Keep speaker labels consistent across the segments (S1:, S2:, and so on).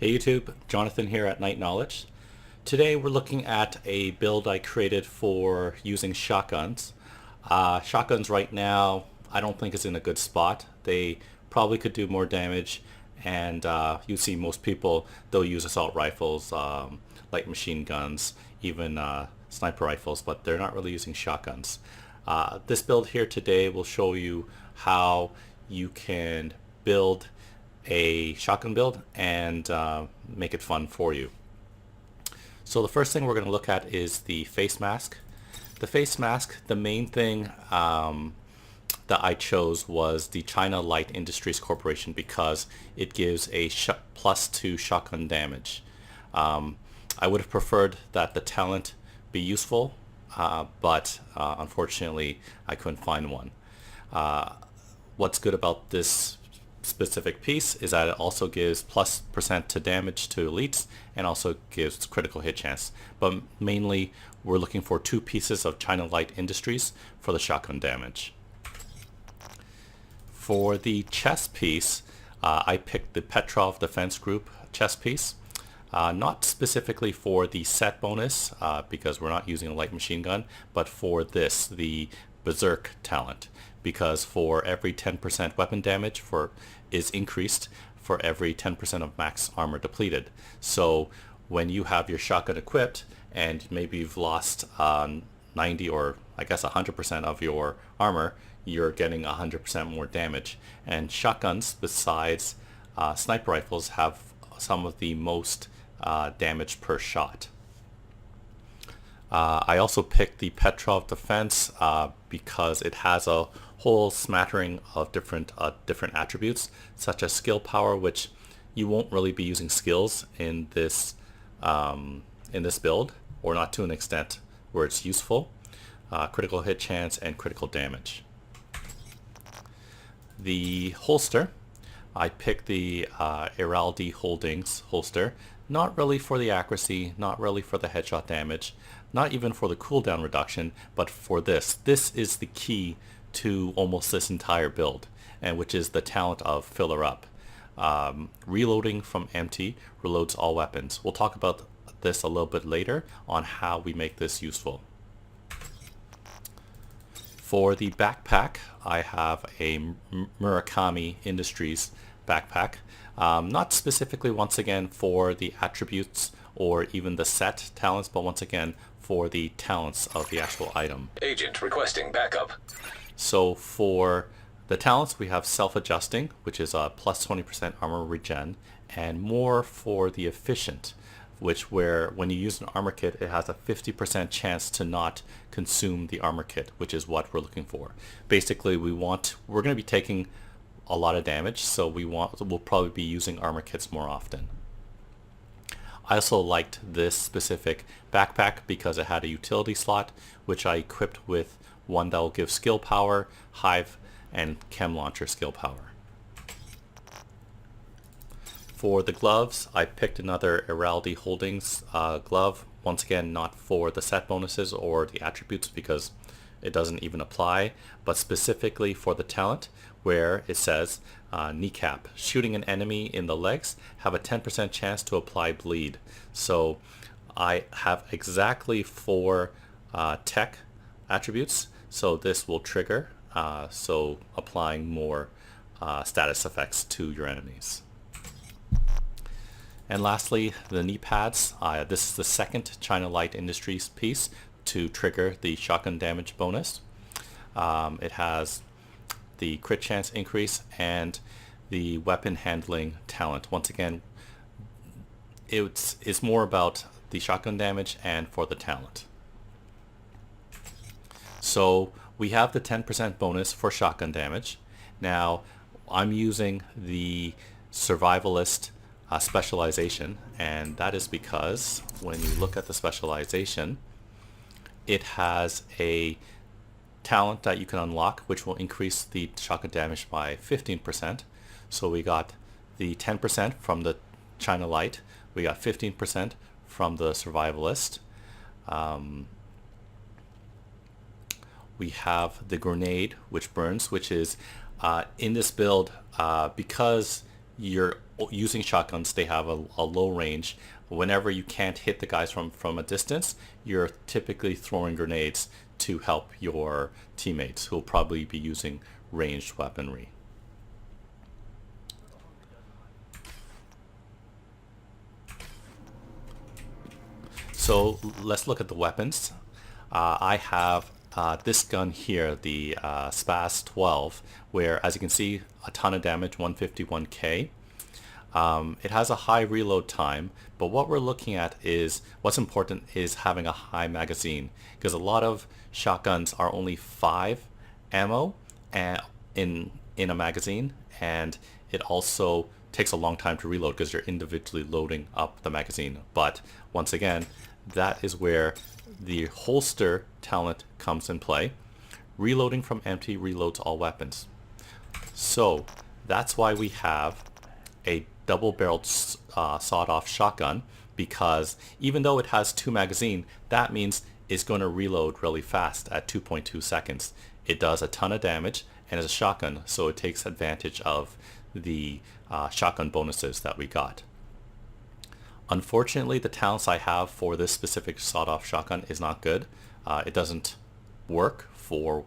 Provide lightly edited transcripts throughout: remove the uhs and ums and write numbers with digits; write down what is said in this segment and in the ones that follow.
S1: Hey YouTube, Jonathan here at Night Knowledge. Today we're looking at a build I created for using shotguns. Shotguns right now I don't think is in a good spot. They probably could do more damage, and you see most people, they'll use assault rifles, light machine guns, even sniper rifles, but they're not really using shotguns. This build here today will show you how you can build a shotgun build and make it fun for you. So the first thing we're going to look at is the face mask. The face mask, the main thing that I chose was the China Light Industries Corporation because it gives a +2 shotgun damage. I would have preferred that the talent be useful, but unfortunately I couldn't find one. What's good about this specific piece is that it also gives +% to damage to elites and also gives critical hit chance. But mainly we're looking for 2 pieces of China Light Industries for the shotgun damage. For the chest piece, I picked the Petrov Defense Group chest piece. Not specifically for the set bonus because we're not using a light machine gun, but for this, the Berserk talent, because for every 10% weapon damage is increased for every 10% of max armor depleted. So when you have your shotgun equipped and maybe you've lost 90 or I guess 100% of your armor, you're getting 100% more damage. And shotguns, besides sniper rifles, have some of the most damage per shot. I also picked the Petrov Defense because it has a whole smattering of different attributes, such as skill power, which you won't really be using skills in this build, or not to an extent where it's useful. Critical hit chance and critical damage. The holster, I picked the Heraldi Holdings holster, not really for the accuracy, not really for the headshot damage, not even for the cooldown reduction, but for this. This is the key to almost this entire build, and which is the talent of Filler Up. Reloading from empty reloads all weapons. We'll talk about this a little bit later on how we make this useful. For the backpack, I have a Murakami Industries backpack. Not specifically, once again, for the attributes or even the set talents, but once again for the talents of the actual item.
S2: Agent requesting backup.
S1: So for the talents, we have self-adjusting, which is a +20% armor regen, and more for the efficient, which where when you use an armor kit, it has a 50% chance to not consume the armor kit, which is what we're looking for. Basically, we're going to be taking a lot of damage, so we'll probably be using armor kits more often. I also liked this specific backpack because it had a utility slot, which I equipped with one that will give skill power, hive, and chem launcher skill power. For the gloves, I picked another Heraldi Holdings glove. Once again, not for the set bonuses or the attributes because it doesn't even apply, but specifically for the talent, where it says kneecap, shooting an enemy in the legs, have a 10% chance to apply bleed. So I have exactly 4 tech attributes, so this will trigger, so applying more status effects to your enemies. And lastly, the knee pads. This is the second China Light Industries piece to trigger the shotgun damage bonus. It has the crit chance increase and the weapon handling talent. Once again, it's more about the shotgun damage and for the talent. So we have the 10% bonus for shotgun damage. Now I'm using the Survivalist Specialization, and that is because when you look at the specialization, it has a talent that you can unlock which will increase the shotgun damage by 15%. So we got the 10% from the China Light, we got 15% from the Survivalist. We have the grenade, which burns, which is in this build, because you're using shotguns, they have a low range. Whenever you can't hit the guys from a distance, you're typically throwing grenades to help your teammates who will probably be using ranged weaponry. So let's look at the weapons. I have this gun here, the Spaz 12, where, as you can see, a ton of damage, 151k. It has a high reload time, but what we're looking at is, what's important is having a high magazine, because a lot of shotguns are only 5 ammo in a magazine, and it also takes a long time to reload because you're individually loading up the magazine. But once again, that is where the holster talent comes in play. Reloading from empty reloads all weapons. So that's why we have a double-barreled sawed-off shotgun, because even though it has 2 magazines, that means it's going to reload really fast at 2.2 seconds. It does a ton of damage and is a shotgun, so it takes advantage of the shotgun bonuses that we got. Unfortunately, the talents I have for this specific sawed-off shotgun is not good. It doesn't work for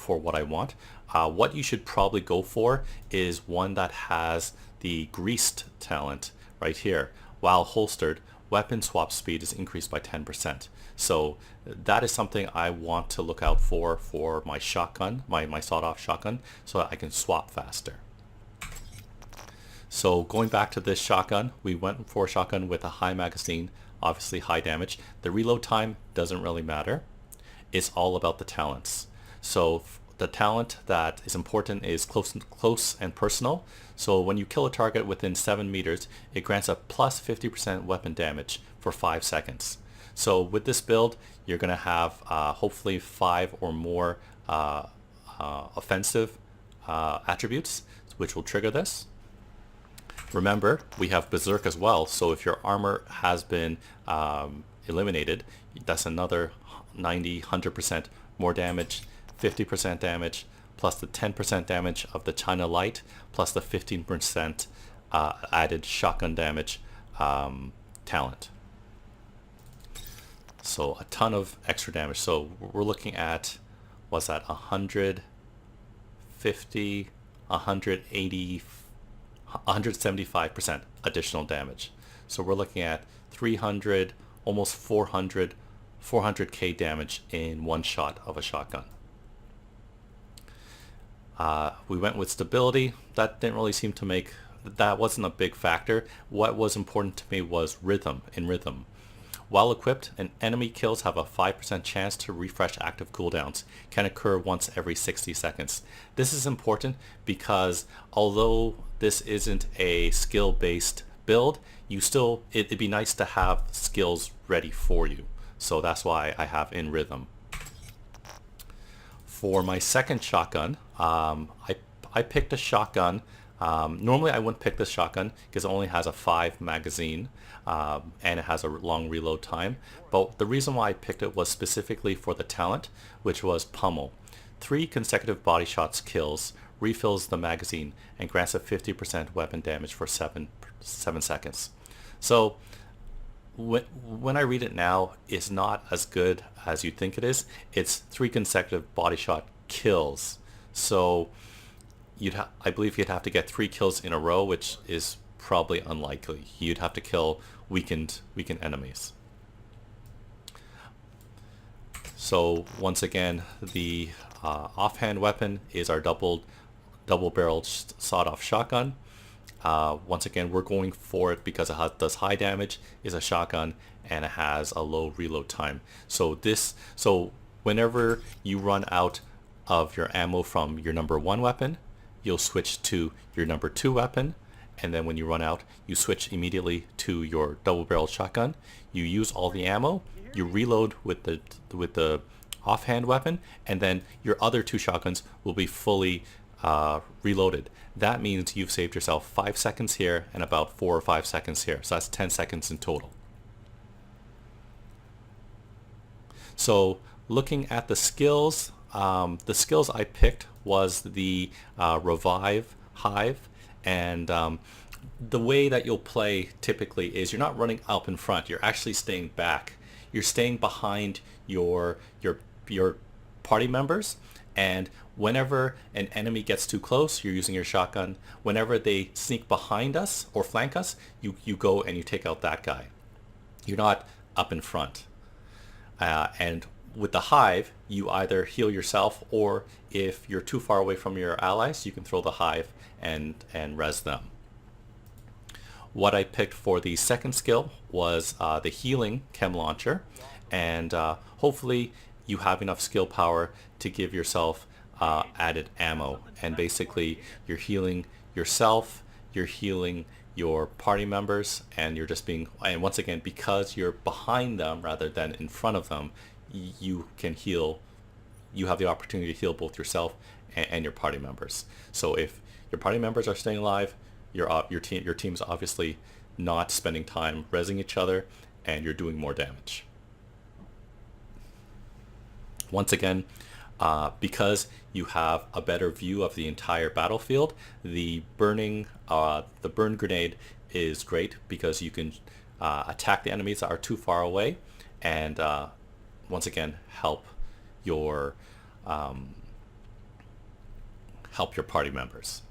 S1: what I want. What you should probably go for is one that has the greased talent right here. While holstered, weapon swap speed is increased by 10%. So that is something I want to look out for my shotgun, my sawed-off shotgun, so that I can swap faster. So going back to this shotgun, we went for a shotgun with a high magazine, obviously high damage. The reload time doesn't really matter. It's all about the talents. So the talent that is important is close and personal. So when you kill a target within 7 meters, it grants a plus 50% weapon damage for 5 seconds. So with this build, you're going to have hopefully 5 or more offensive attributes, which will trigger this. Remember, we have Berserk as well, so if your armor has been eliminated, that's another 100% more damage, 50% damage, plus the 10% damage of the China Light, plus the 15% added shotgun damage talent. So a ton of extra damage. So we're looking at, what's that, 150, 180, 175% additional damage. So we're looking at 300, almost 400k damage in one shot of a shotgun. We went with stability. That didn't really seem to make, that wasn't a big factor. What was important to me was rhythm. While equipped, an enemy kills have a 5% chance to refresh active cooldowns. Can occur once every 60 seconds. This is important because although this isn't a skill-based build, it'd be nice to have skills ready for you. So that's why I have in rhythm. For my second shotgun, I picked a shotgun. Normally I wouldn't pick this shotgun because it only has a 5 magazine and it has a long reload time. But the reason why I picked it was specifically for the talent, which was Pummel. 3 consecutive body shots kills, refills the magazine, and grants a 50% weapon damage for 7 seconds. So when I read it now, it's not as good as you think it is. It's 3 consecutive body shot kills. So I believe you'd have to get 3 kills in a row, which is probably unlikely. You'd have to kill weakened enemies. So once again, the offhand weapon is our double-barreled sawed-off shotgun. Once again, we're going for it because it does high damage, is a shotgun, and it has a low reload time. So whenever you run out of your ammo from your number 1 weapon, you'll switch to your number 2 weapon, and then when you run out, you switch immediately to your double-barreled shotgun. You use all the ammo, you reload with the offhand weapon, and then your other 2 shotguns will be fully reloaded. That means you've saved yourself 5 seconds here and about 4 or 5 seconds here. So that's 10 seconds in total. So looking at the skills I picked was the Revive Hive, and the way that you'll play typically is you're not running up in front. You're actually staying back. You're staying behind your party members, and whenever an enemy gets too close, you're using your shotgun. Whenever they sneak behind us or flank us, you go and you take out that guy. You're not up in front. And with the hive, you either heal yourself, or if you're too far away from your allies, you can throw the hive and res them. What I picked for the second skill was the healing chem launcher, and hopefully you have enough skill power to give yourself added ammo. And basically you're healing yourself, you're healing your party members, and you're just being, and once again, because you're behind them rather than in front of them, you can heal. You have the opportunity to heal both yourself and your party members. So if your party members are staying alive, your team's obviously not spending time rezzing each other, and you're doing more damage. Once again, because you have a better view of the entire battlefield, the burn grenade is great because you can attack the enemies that are too far away, and once again help your party members.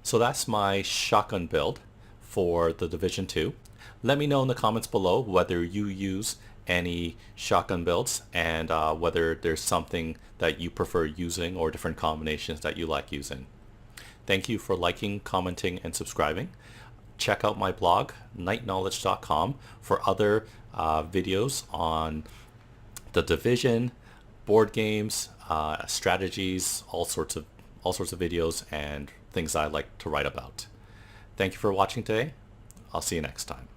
S1: So that's my shotgun build for the Division 2. Let me know in the comments below whether you use any shotgun builds, and whether there's something that you prefer using or different combinations that you like using. Thank you for liking, commenting, and subscribing. Check out my blog, nightknowledge.com, for other videos on the Division, board games, strategies, all sorts of videos and things I like to write about. Thank you for watching today. I'll see you next time.